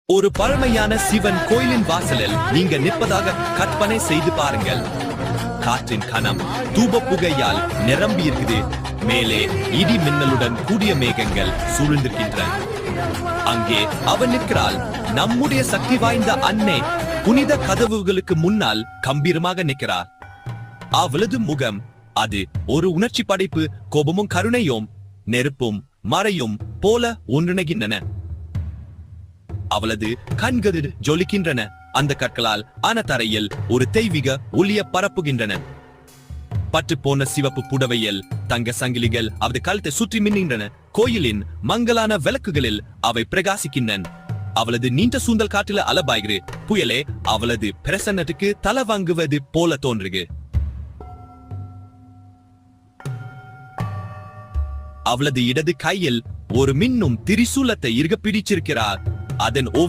ஒரு பழமையான சிவன் கோயிலின் வாசலில் நீங்க நிற்பதாக கற்பனை செய்து பாருங்கள். காற்றின் கணம் தூப புகையால் நிரம்பி இருக்குது. மேலே இடி மின்னலுடன் கூடிய மேகங்கள் சூழ்ந்திருக்கின்றன. அங்கே அவன் நிற்கிறாள், நம்முடைய சக்தி வாய்ந்த அன்னை. புனித கதவுகளுக்கு முன்னால் கம்பீரமாக நிற்கிறார். அவளது முகம் அது ஒரு உணர்ச்சி படைப்பு. கோபமும் கருணையும் நெருப்பும் மறையும் போல ஒன்றிணைகின்றன. அவளது கண்கள் ஜொலிக்கின்றன. அந்த கற்களால் ஆன தரையில் ஒரு தெய்வீக ஒளிய பரப்புகின்றன. பட்டு போன சிவப்பு புடவையில் தங்க சங்கிலிகள் அவரது கழுத்தை சுற்றி மின்னுகின்றன. கோயிலின் மங்கலான விளக்குகளில் அவை பிரகாசிக்கின்றன. அவளது நீண்ட சூந்தல் காற்றில அலபாய்கிறது. புயலே அவளது பிரசன்னத்துக்கு தலை வாங்குவது போல தோன்றுகிறது. அவளது இடது கையில் ஒரு மின்னும் திரிசூலத்தை இருக பிடிச்சிருக்கிறார். அதன்